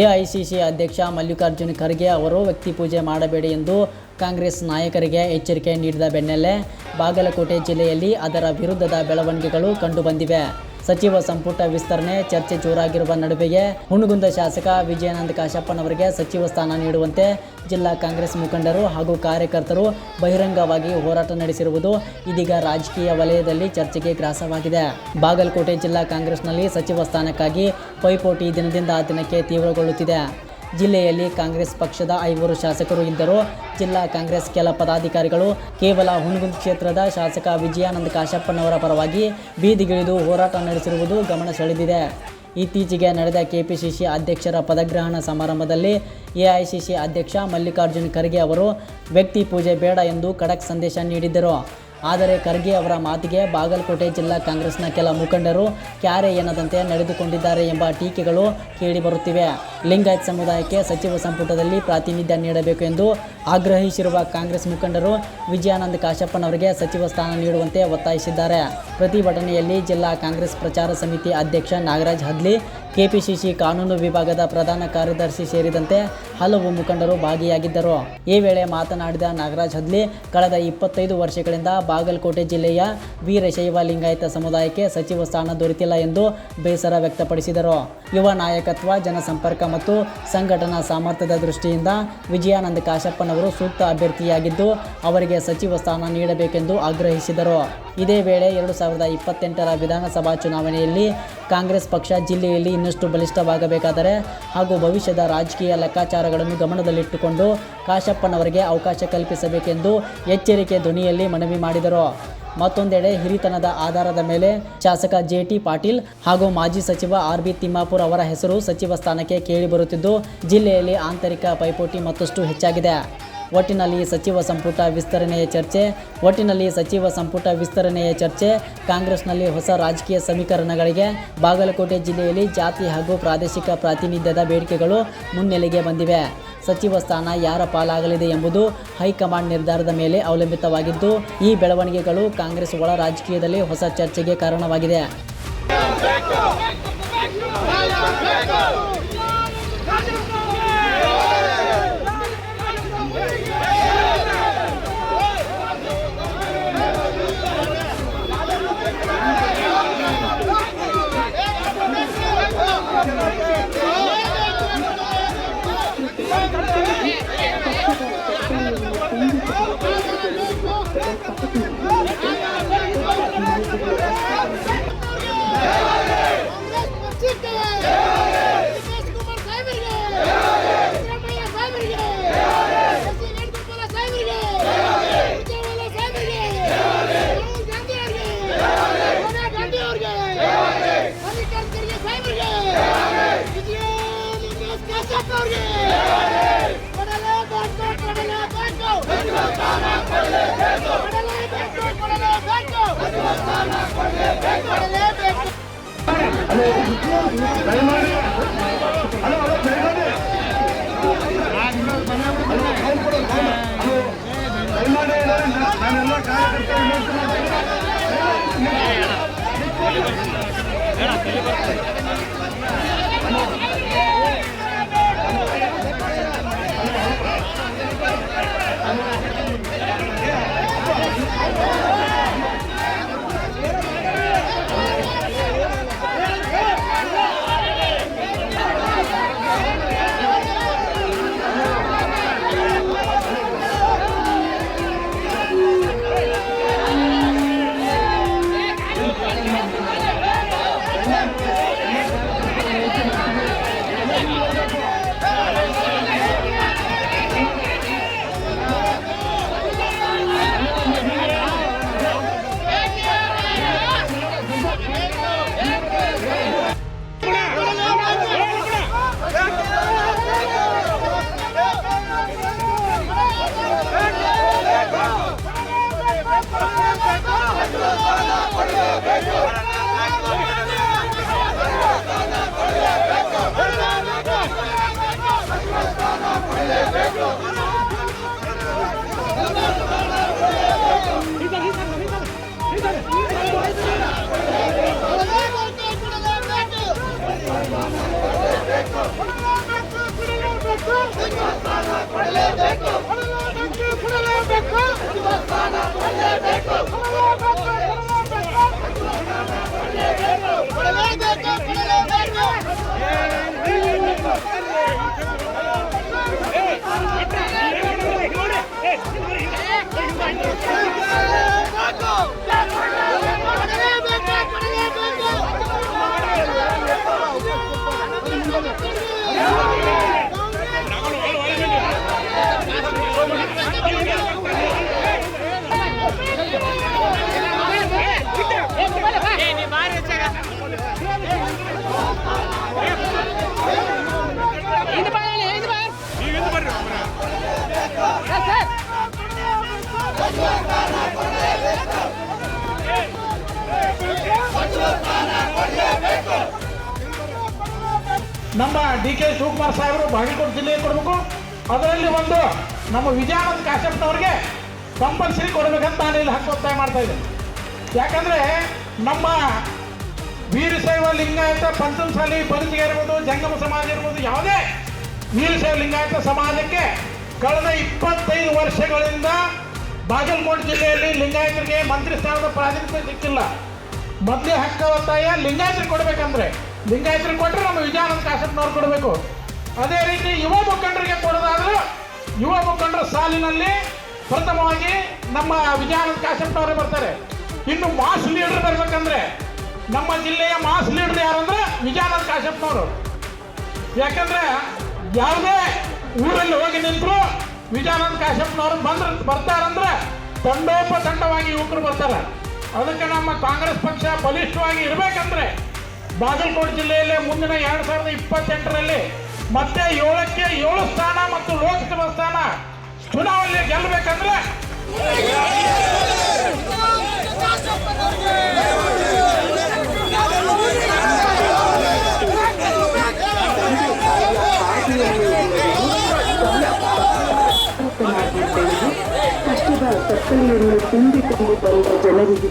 AICC ಅಧ್ಯಕ್ಷ ಮಲ್ಲಿಕಾರ್ಜುನ್ ಖರ್ಗೆ ಅವರು ವ್ಯಕ್ತಿ ಪೂಜೆ ಮಾಡಬೇಡಿ ಎಂದು ಕಾಂಗ್ರೆಸ್ ನಾಯಕರಿಗೆ ಎಚ್ಚರಿಕೆ ನೀಡಿದ ಬೆನ್ನಲ್ಲೇ ಬಾಗಲಕೋಟೆ ಜಿಲ್ಲೆಯಲ್ಲಿ ಅದರ ವಿರುದ್ಧದ ಬೆಳವಣಿಗೆಗಳು ಕಂಡುಬಂದಿವೆ. ಸಚಿವ ಸಂಪುಟ ವಿಸ್ತರಣೆ ಚರ್ಚೆ ಜೋರಾಗಿರುವ ನಡುವೆಯೇ ಹುಣಗುಂದ ಶಾಸಕ ವಿಜಯಾನಂದ ಕಾಶಪ್ಪನವರಿಗೆ ಸಚಿವ ಸ್ಥಾನ ನೀಡುವಂತೆ ಜಿಲ್ಲಾ ಕಾಂಗ್ರೆಸ್ ಮುಖಂಡರು ಹಾಗೂ ಕಾರ್ಯಕರ್ತರು ಬಹಿರಂಗವಾಗಿ ಹೋರಾಟ ನಡೆಸಿರುವುದು ಇದೀಗ ರಾಜಕೀಯ ವಲಯದಲ್ಲಿ ಚರ್ಚೆಗೆ ಗ್ರಾಸವಾಗಿದೆ. ಬಾಗಲಕೋಟೆ ಜಿಲ್ಲಾ ಕಾಂಗ್ರೆಸ್ನಲ್ಲಿ ಸಚಿವ ಸ್ಥಾನಕ್ಕಾಗಿ ಪೈಪೋಟಿ ದಿನದಿಂದ ದಿನಕ್ಕೆ ತೀವ್ರಗೊಳ್ಳುತ್ತಿದೆ. ಜಿಲ್ಲೆಯಲ್ಲಿ ಕಾಂಗ್ರೆಸ್ ಪಕ್ಷದ 5 ಶಾಸಕರು ಇದ್ದರೂ ಜಿಲ್ಲಾ ಕಾಂಗ್ರೆಸ್ ಕೆಲ ಪದಾಧಿಕಾರಿಗಳು ಕೇವಲ ಹುಣಗುಂದ ಕ್ಷೇತ್ರದ ಶಾಸಕ ವಿಜಯಾನಂದ ಕಾಶಪ್ಪನವರ ಪರವಾಗಿ ಬೀದಿಗಿಳಿದು ಹೋರಾಟ ನಡೆಸಿರುವುದು ಗಮನ ಸೆಳೆದಿದೆ. ಇತ್ತೀಚೆಗೆ ನಡೆದ ಕೆಪಿಸಿಸಿ ಅಧ್ಯಕ್ಷರ ಪದಗ್ರಹಣ ಸಮಾರಂಭದಲ್ಲಿ ಎಐಸಿಸಿ ಅಧ್ಯಕ್ಷ ಮಲ್ಲಿಕಾರ್ಜುನ್ ಖರ್ಗೆ ಅವರು ವ್ಯಕ್ತಿ ಪೂಜೆ ಬೇಡ ಎಂದು ಖಡಕ್ ಸಂದೇಶ ನೀಡಿದ್ದರು. ಆದರೆ ಖರ್ಗೆ ಅವರ ಮಾತಿಗೆ ಬಾಗಲಕೋಟೆ ಜಿಲ್ಲಾ ಕಾಂಗ್ರೆಸ್ನ ಕೆಲ ಮುಖಂಡರು ಕ್ಯಾರೆ ಎನ್ನದಂತೆ ನಡೆದುಕೊಂಡಿದ್ದಾರೆ ಎಂಬ ಟೀಕೆಗಳು ಕೇಳಿಬರುತ್ತಿವೆ. ಲಿಂಗಾಯತ್ ಸಮುದಾಯಕ್ಕೆ ಸಚಿವ ಸಂಪುಟದಲ್ಲಿ ಪ್ರಾತಿನಿಧ್ಯ ನೀಡಬೇಕು ಎಂದು ಆಗ್ರಹಿಸಿರುವ ಕಾಂಗ್ರೆಸ್ ಮುಖಂಡರು ವಿಜಯಾನಂದ ಕಾಶಪ್ಪನವರಿಗೆ ಸಚಿವ ಸ್ಥಾನ ನೀಡುವಂತೆ ಒತ್ತಾಯಿಸಿದ್ದಾರೆ. ಪ್ರತಿಭಟನೆಯಲ್ಲಿ ಜಿಲ್ಲಾ ಕಾಂಗ್ರೆಸ್ ಪ್ರಚಾರ ಸಮಿತಿ ಅಧ್ಯಕ್ಷ ನಾಗರಾಜ್ ಹದ್ಲಿ, ಕೆಪಿಸಿಸಿ ಕಾನೂನು ವಿಭಾಗದ ಪ್ರಧಾನ ಕಾರ್ಯದರ್ಶಿ ಸೇರಿದಂತೆ ಹಲವು ಮುಖಂಡರು ಭಾಗಿಯಾಗಿದ್ದರು. ಈ ವೇಳೆ ಮಾತನಾಡಿದ ನಾಗರಾಜ್ ಹದ್ಲಿ, ಕಳೆದ 25 ವರ್ಷಗಳಿಂದ ಬಾಗಲಕೋಟೆ ಜಿಲ್ಲೆಯ ವೀರಶೈವ ಲಿಂಗಾಯತ ಸಮುದಾಯಕ್ಕೆ ಸಚಿವ ಸ್ಥಾನ ದೊರೆತಿಲ್ಲ ಎಂದು ಬೇಸರ ವ್ಯಕ್ತಪಡಿಸಿದರು. ಯುವ ನಾಯಕತ್ವ, ಜನಸಂಪರ್ಕ ಮತ್ತು ಸಂಘಟನಾ ಸಾಮರ್ಥ್ಯದ ದೃಷ್ಟಿಯಿಂದ ವಿಜಯಾನಂದ ಕಾಶಪ್ಪನವರು ಸೂಕ್ತ ಅಭ್ಯರ್ಥಿಯಾಗಿದ್ದು ಅವರಿಗೆ ಸಚಿವ ಸ್ಥಾನ ನೀಡಬೇಕೆಂದು ಆಗ್ರಹಿಸಿದರು. ಇದೇ ವೇಳೆ 2028ರ ವಿಧಾನಸಭಾ ಚುನಾವಣೆಯಲ್ಲಿ ಕಾಂಗ್ರೆಸ್ ಪಕ್ಷ ಜಿಲ್ಲೆಯಲ್ಲಿ ಇನ್ನಷ್ಟು ಬಲಿಷ್ಠವಾಗಬೇಕಾದರೆ ಹಾಗೂ ಭವಿಷ್ಯದ ರಾಜಕೀಯ ಲೆಕ್ಕಾಚಾರಗಳನ್ನು ಗಮನದಲ್ಲಿಟ್ಟುಕೊಂಡು ಕಾಶಪ್ಪನವರಿಗೆ ಅವಕಾಶ ಕಲ್ಪಿಸಬೇಕೆಂದು ಎಚ್ಚರಿಕೆ ಧ್ವನಿಯಲ್ಲಿ ಮನವಿ ಮಾಡಿದರು. ಮತ್ತೊಂದೆಡೆ ಹಿರಿತನದ ಆಧಾರದ ಮೇಲೆ ಶಾಸಕ ಜೆ.ಟಿ. ಪಾಟೀಲ್ ಹಾಗೂ ಮಾಜಿ ಸಚಿವ ಆರ್.ಬಿ. ತಿಮ್ಮಾಪುರ್ ಅವರ ಹೆಸರು ಸಚಿವ ಸ್ಥಾನಕ್ಕೆ ಕೇಳಿಬರುತ್ತಿದ್ದು ಜಿಲ್ಲೆಯಲ್ಲಿ ಆಂತರಿಕ ಪೈಪೋಟಿ ಮತ್ತಷ್ಟು ಹೆಚ್ಚಾಗಿದೆ. ಒಟ್ಟಿನಲ್ಲಿ ಸಚಿವ ಸಂಪುಟ ವಿಸ್ತರಣೆಯ ಚರ್ಚೆ ಕಾಂಗ್ರೆಸ್ನಲ್ಲಿ ಹೊಸ ರಾಜಕೀಯ ಸಮೀಕರಣಗಳಿಗೆ ಬಾಗಲಕೋಟೆ ಜಿಲ್ಲೆಯಲ್ಲಿ ಜಾತಿ ಹಾಗೂ ಪ್ರಾದೇಶಿಕ ಪ್ರಾತಿನಿಧ್ಯದ ಬೇಡಿಕೆಗಳು ಮುನ್ನೆಲೆಗೆ ಬಂದಿವೆ. ಸಚಿವ ಸ್ಥಾನ ಯಾರ ಪಾಲಾಗಲಿದೆ ಎಂಬುದು ಹೈಕಮಾಂಡ್ ನಿರ್ಧಾರದ ಮೇಲೆ ಅವಲಂಬಿತವಾಗಿದ್ದು ಈ ಬೆಳವಣಿಗೆಗಳು ಕಾಂಗ್ರೆಸ್ ಒಳ ರಾಜಕೀಯದಲ್ಲಿ ಹೊಸ ಚರ್ಚೆಗೆ ಕಾರಣವಾಗಿದೆ. ನಮ್ಮ ಡಿ.ಕೆ. ಶಿವಕುಮಾರ್ ಸಾಹೇಬರು ಬಾಗಲಕೋಟೆ ಜಿಲ್ಲೆಗೆ ಕೊಡಬೇಕು. ಅದರಲ್ಲಿ ಒಂದು ನಮ್ಮ ವಿಜಯಾನಂದ ಕಾಶ್ಯಪ್ನವ್ರಿಗೆ ಕಂಪಲ್ಸರಿ ಕೊಡಬೇಕಂತ ನಾನು ಇಲ್ಲಿ ಒತ್ತಾಯ ಮಾಡ್ತಾ ಇದ್ದೇನೆ. ಯಾಕಂದರೆ ನಮ್ಮ ವೀರಶೈವ ಲಿಂಗಾಯತ ಪಂಚಮಸಾಲಿ ಬದುಕಿಗೆ ಇರ್ಬೋದು, ಜಂಗಮ ಸಮಾಜ ಇರ್ಬೋದು, ಯಾವುದೇ ವೀರಶೈವ ಲಿಂಗಾಯತ ಸಮಾಜಕ್ಕೆ ಕಳೆದ 25 ವರ್ಷಗಳಿಂದ ಬಾಗಲಕೋಟೆ ಜಿಲ್ಲೆಯಲ್ಲಿ ಲಿಂಗಾಯತರಿಗೆ ಮಂತ್ರಿ ಸ್ಥಾನದ ಪ್ರಾತಿನಿಧ್ಯ ಸಿಕ್ಕಿಲ್ಲ. ಮೊದಲೇ ಹಕ್ಕ ಒತ್ತಾಯ ಲಿಂಗಾಯತರಿಗೆ ಕೊಡಬೇಕಂದ್ರೆ ಲಿಂಗಾಯತರಿಗೆ ಕೊಟ್ಟರೆ ನಮ್ಮ ವಿಜಯಾನಂದ ಕಾಶ್ಯಪ್ನವ್ರು ಕೊಡಬೇಕು. ಅದೇ ರೀತಿ ಯುವ ಮುಖಂಡರಿಗೆ ಕೊಡೋದಾದರೂ ಯುವ ಮುಖಂಡರ ಸಾಲಿನಲ್ಲಿ ಪ್ರಥಮವಾಗಿ ನಮ್ಮ ವಿಜಯಾನಂದ ಕಾಶ್ಯಪ್ನವರೇ ಬರ್ತಾರೆ. ಇನ್ನು ಮಾಸ್ ಲೀಡರ್ ಬರ್ಬೇಕಂದ್ರೆ ನಮ್ಮ ಜಿಲ್ಲೆಯ ಮಾಸ್ ಲೀಡರ್ ಯಾರಂದ್ರೆ ವಿಜಯಾನಂದ ಕಾಶ್ಯಪ್ನವರು. ಯಾಕಂದ್ರೆ ಯಾವುದೇ ಊರಲ್ಲಿ ಹೋಗಿ ನಿಂತರು ವಿಜಯಾನಂದ ಕಾಶ್ಯಪ್ನವರು ಬರ್ತಾರಂದ್ರೆ ತಂಡೋಪತಂಡವಾಗಿ ಯುವಕರು ಬರ್ತಾರೆ. ಅದಕ್ಕೆ ನಮ್ಮ ಕಾಂಗ್ರೆಸ್ ಪಕ್ಷ ಬಲಿಷ್ಠವಾಗಿ ಇರಬೇಕಂದ್ರೆ ಬಾಗಲಕೋಟೆ ಜಿಲ್ಲೆಯಲ್ಲಿ ಮುಂದಿನ 2028ರಲ್ಲಿ ಮತ್ತೆ 7ಕ್ಕೆ 7 ಸ್ಥಾನ ಮತ್ತು ಲೋಕಸಭಾ ಸ್ಥಾನ ಚುನಾವಣೆ ಗೆಲ್ಲಬೇಕಂದ್ರೆ ಕಷ್ಟದ ಕತ್ತಲೆಯನ್ನು ತುಂಬಿಕೊಂಡು ಬರುವ ಜನರಿಗೆ